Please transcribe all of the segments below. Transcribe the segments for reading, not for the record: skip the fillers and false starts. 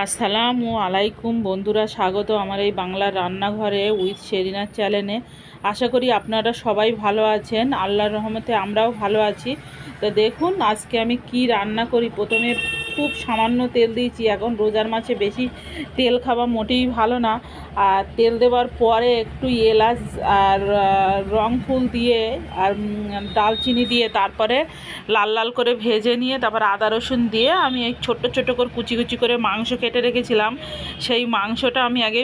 আসসালামু আলাইকুম বন্ধুরা, স্বাগত আমার এই বাংলার রান্নাঘরে উইথ শেরিনার চ্যানেলে। আশা করি আপনারা সবাই ভালো আছেন। আল্লাহর রহমতে আমরাও ভালো আছি। তো দেখুন আজকে আমি কি রান্না করি। প্রথমে খুব সামান্য তেল দিয়েছি। এখন রোজার মাছে বেশি তেল খাওয়া মোটেই ভালো না। আর তেল দেওয়ার পরে একটু এলাচ আর রং ফুল দিয়ে আর দালচিনি দিয়ে তারপরে লাল লাল করে ভেজে নিয়ে তারপর আদা রসুন দিয়ে আমি এই ছোট্ট ছোট্ট করে কুচি কুচি করে মাংস কেটে রেখেছিলাম। সেই মাংসটা আমি আগে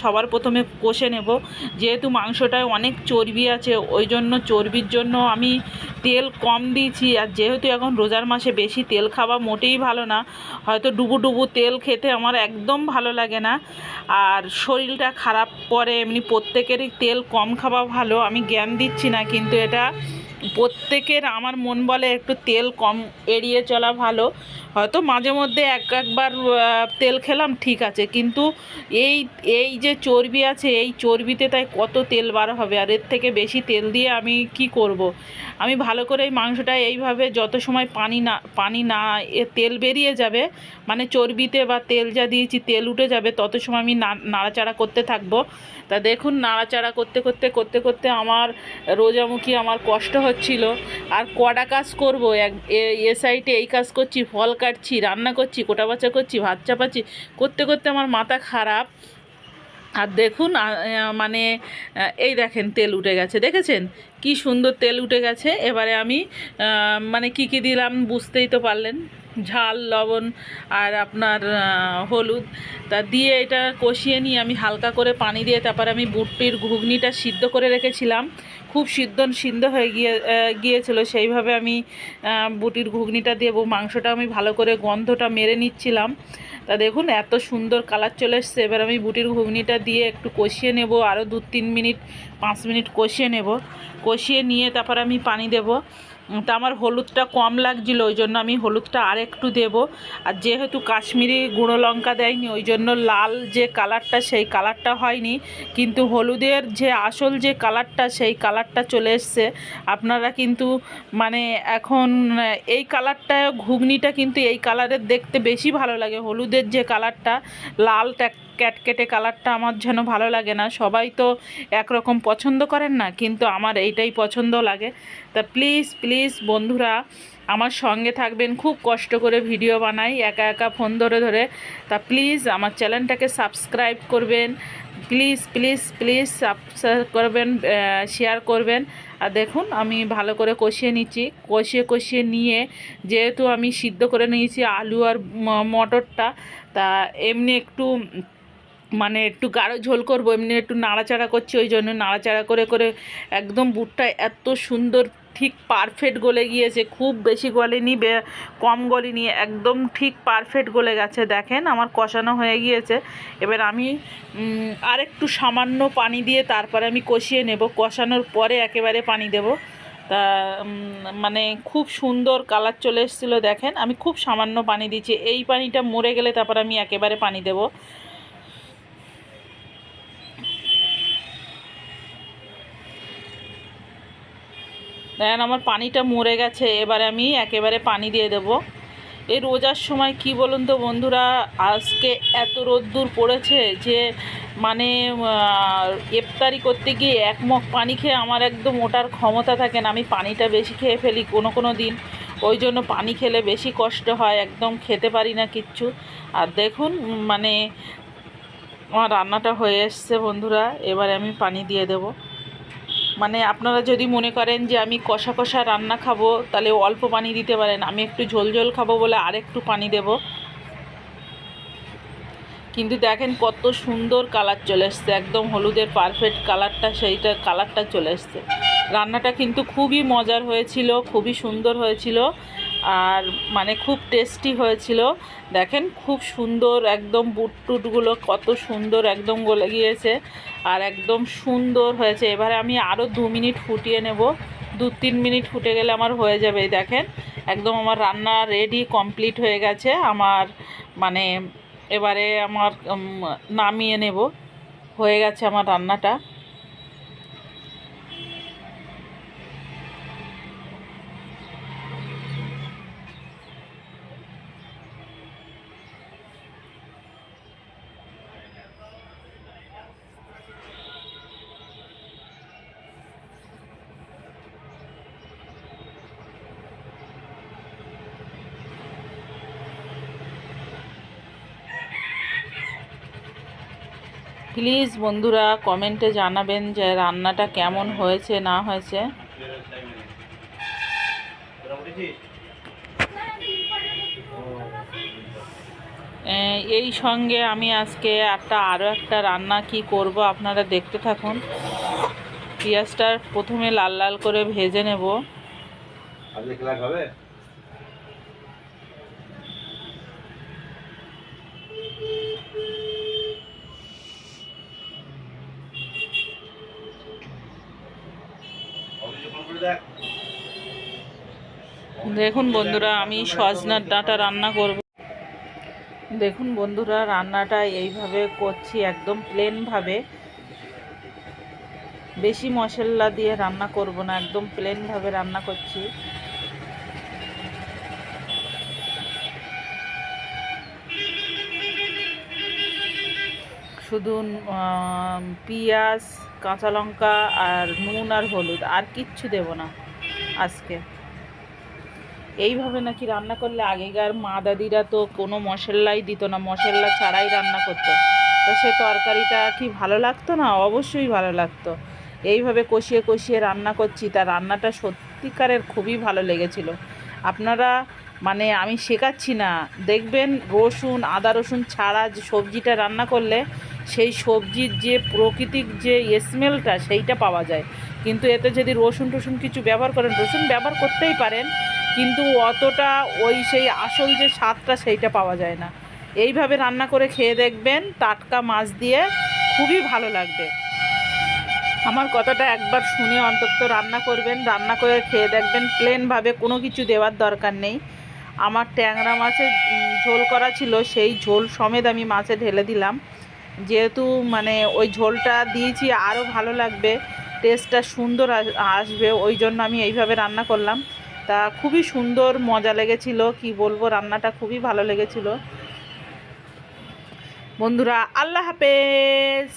সবার প্রথমে কষে নেব। যেহেতু মাংসটায় অনেক চর্বি আছে, ওই জন্য চর্বির জন্য আমি তেল কম দিয়েছি। আর যেহেতু এখন রোজার মাসে বেশি তেল খাওয়া মোটেই ভালো না, হয়তো ডুবু ডুবু তেল খেতে আমার একদম ভালো লাগে না। আর শরীরটা খারাপ করে, এমনি প্রত্যেকেরই তেল কম খাওয়া ভালো। আমি জ্ঞান দিচ্ছি না, কিন্তু এটা প্রত্যেকের আমার মন বলে একটু তেল কম এড়িয়ে চলা ভালো। হয়তো মাঝে মধ্যে একবার তেল খেলাম ঠিক আছে, কিন্তু এই এই যে চর্বি আছে, এই চর্বিতে তাই কত তেল বার হবে। আর এর থেকে বেশি তেল দিয়ে আমি কি করব। আমি ভালো করে এই মাংসটা এইভাবে যত সময় পানি না তেল বেরিয়ে যাবে, মানে চর্বিতে বা তেল যা দিয়েছি তেল উঠে যাবে, তত সময় আমি নাড়াচাড়া করতে থাকবো। তা দেখুন নাড়াচাড়া করতে করতে করতে করতে আমার রোজামুখী আমার কষ্ট হচ্ছিল। আর কটা কাজ করবো, এ সাইডে এই কাজ করছি, ফল কাটছি, রান্না করছি, কোটা বাছা করছি, ভাত চাপাচ্ছি, করতে করতে আমার মাথা খারাপ। আর দেখুন মানে এই দেখেন তেল উঠে গেছে, দেখেছেন কি সুন্দর তেল উঠে গেছে। এবারে আমি মানে কি দিলাম বুঝতেই তো পারলেন। ঝাল, লবণ আর আপনার হলুদ তা দিয়ে এটা কষিয়ে নিয়ে আমি হালকা করে পানি দিয়ে তারপর আমি বুটটির ঘুগনিটা সিদ্ধ করে রেখেছিলাম। খুব সিদ্ধ হয়ে গিয়েছিল। সেইভাবে আমি বুটির ঘুগনিটা দেবো, মাংসটা আমি ভালো করে গন্ধটা মেরে নিচ্ছিলাম। তা দেখুন এত সুন্দর কালার চলে এসছে। এবার আমি বুটির ঘুগনিটা দিয়ে একটু কষিয়ে নেব, আরও 2-3 মিনিট 5 মিনিট কষিয়ে নেব। কষিয়ে নিয়ে তারপর আমি পানি দেব। তা আমার হলুদটা কম লাগছিলো, ওই জন্য আমি হলুদটা আর একটু দেব। আর যেহেতু কাশ্মীরি গুঁড়ো লঙ্কা দেয়নি, ওই জন্য লাল যে কালারটা সেই কালারটা হয়নি, কিন্তু হলুদের যে আসল যে কালারটা সেই কালারটা চলে এসছে। আপনারা কিন্তু মানে এখন এই কালারটা ঘুগনিটা কিন্তু এই কালারের দেখতে বেশি ভালো লাগে। হলুদের যে কালারটা লাল ক্যাটকেটে কালারটা আমার যেন ভালো লাগে না। সবাই তো একরকম পছন্দ করেন না, কিন্তু আমার এইটাই পছন্দ লাগে। তা প্লিজ প্লিজ বন্ধুরা আমার সঙ্গে থাকবেন। খুব কষ্ট করে ভিডিও বানাই একা একা ফোন ধরে ধরে। তা প্লিজ আমার চ্যানেলটাকে সাবস্ক্রাইব করবেন, প্লিজ প্লিজ প্লিজ সাবস্ক্রাইব করবেন, শেয়ার করবেন। আর দেখুন আমি ভালো করে কষিয়ে নিচ্ছি। কষিয়ে নিয়ে যেহেতু আমি সিদ্ধ করে নিয়েছি আলু আর মটরটা, তা এমনি একটু মানে একটু গাঢ় ঝোল করবো, এমনি একটু নাড়াচাড়া করছি। ওই জন্য নাড়াচাড়া করে করে একদম বুটটা এত সুন্দর ঠিক পারফেক্ট গলে গিয়েছে। খুব বেশি গলেনি, কম গলেনি, একদম ঠিক পারফেক্ট গলে গেছে। দেখেন আমার কষানো হয়ে গিয়েছে। এবার আমি আরেকটু সামান্য পানি দিয়ে তারপরে আমি কষিয়ে নেব। কষানোর পরে একেবারে পানি দেব। তা মানে খুব সুন্দর কালার চলে এসেছিলো। দেখেন আমি খুব সামান্য পানি দিচ্ছি। এই পানিটা মরে গেলে তারপর আমি একেবারে পানি দেব। দেখেন আমার পানিটা মরে গেছে। এবারে আমি একেবারে পানি দিয়ে দেব। এই রোজার সময় কি বলুন তো বন্ধুরা, আজকে এত রোদ্দুর পড়েছে যে মানে ইফতারি করতে গিয়ে এক মগ পানি খেয়ে আমার একদম ওঠার ক্ষমতা থাকে না। আমি পানিটা বেশি খেয়ে ফেলি কোনো দিন, ওই জন্য পানি খেলে বেশি কষ্ট হয়, একদম খেতে পারি না কিচ্ছু। আর দেখুন মানে আমার রান্নাটা হয়ে এসছে বন্ধুরা। এবারে আমি পানি দিয়ে দেব। মানে আপনারা যদি মনে করেন যে আমি কষা কষা রান্না খাবো, তাহলে অল্প পানি দিতে পারেন। আমি একটু ঝোল ঝোল খাবো বলে আরেকটু পানি দেব। কিন্তু দেখেন কত সুন্দর কালার চলে এসছে, একদম হলুদের পারফেক্ট কালারটা, সেইটা কালারটা চলে এসছে। রান্নাটা কিন্তু খুবই মজার হয়েছিল, খুবই সুন্দর হয়েছিল, আর মানে খুব টেস্টি হয়েছিল। দেখেন খুব সুন্দর একদম বুট টুটগুলো কত সুন্দর একদম গলে গিয়েছে, আর একদম সুন্দর হয়েছে। এবারে আমি আরও 2 মিনিট ফুটিয়ে নেব। 2-3 মিনিট ফুটে গেলে আমার হয়ে যাবে। দেখেন একদম আমার রান্না রেডি কমপ্লিট হয়ে গেছে আমার। মানে এবারে আমার নামিয়ে নেব, হয়ে গেছে আমার রান্নাটা। প্লিজ বন্ধুরা কমেন্টে জানাবেন যে রান্নাটা কেমন হয়েছে না হয়েছে। এই সঙ্গে আমি আজকে আরও একটা রান্না কি করব আপনারা দেখতে থাকুন। পেঁয়াজটা প্রথমে লাল লাল করে ভেজে নেব। দেখুন বন্ধুরা আমি সজনার ডাঁটা রান্না করব। দেখুন বন্ধুরা রান্নাটা এইভাবে করছি, একদম প্লেনভাবে, বেশি মশলা দিয়ে রান্না করব না, একদম প্লেনভাবে রান্না করছি। শুধু পেঁয়াজ, কাঁচা লঙ্কা আর নুন আর হলুদ, আর কিচ্ছু দেব না আজকে। এইভাবে নাকি রান্না করলে আগেকার মা দাদিরা তো কোনো মশলাই দিত না, মশলা ছাড়াই রান্না করতো। তো সে তরকারিটা কি ভালো লাগতো না? অবশ্যই ভালো লাগতো। এইভাবে কষিয়ে কষিয়ে রান্না করছি, তার রান্নাটা সত্যিকারের খুবই ভালো লেগেছিল। আপনারা মানে আমি শেখাচ্ছি না, দেখবেন রসুন আদা রসুন ছাড়া যে সবজিটা রান্না করলে সেই সবজির যে প্রাকৃতিক যে স্মেলটা সেইটা পাওয়া যায়। কিন্তু এতে যদি রসুন টসুন কিছু ব্যবহার করেন, রসুন ব্যবহার করতেই পারেন, কিন্তু অতটা ওই সেই আসল যে স্বাদটা সেইটা পাওয়া যায় না। এইভাবে রান্না করে খেয়ে দেখবেন, টাটকা মাছ দিয়ে খুবই ভালো লাগবে। আমার কথাটা একবার শুনে অন্তত রান্না করবেন, রান্না করে খেয়ে দেখবেন, প্লেনভাবে কোনো কিছু দেওয়ার দরকার নেই। আমার ট্যাংরা মাছের ঝোল করা ছিল, সেই ঝোল সমেত আমি মাছে ঢেলে দিলাম। যেহেতু মানে ওই ঝোলটা দিয়েছি আরও ভালো লাগবে, টেস্টটা সুন্দর আসবে, ওই জন্য আমি এইভাবে রান্না করলাম। তা খুবই সুন্দর মজা লেগেছিল, কি বলবো, রান্নাটা খুবই ভালো লেগেছিল। বন্ধুরা আল্লাহ হাফেজ।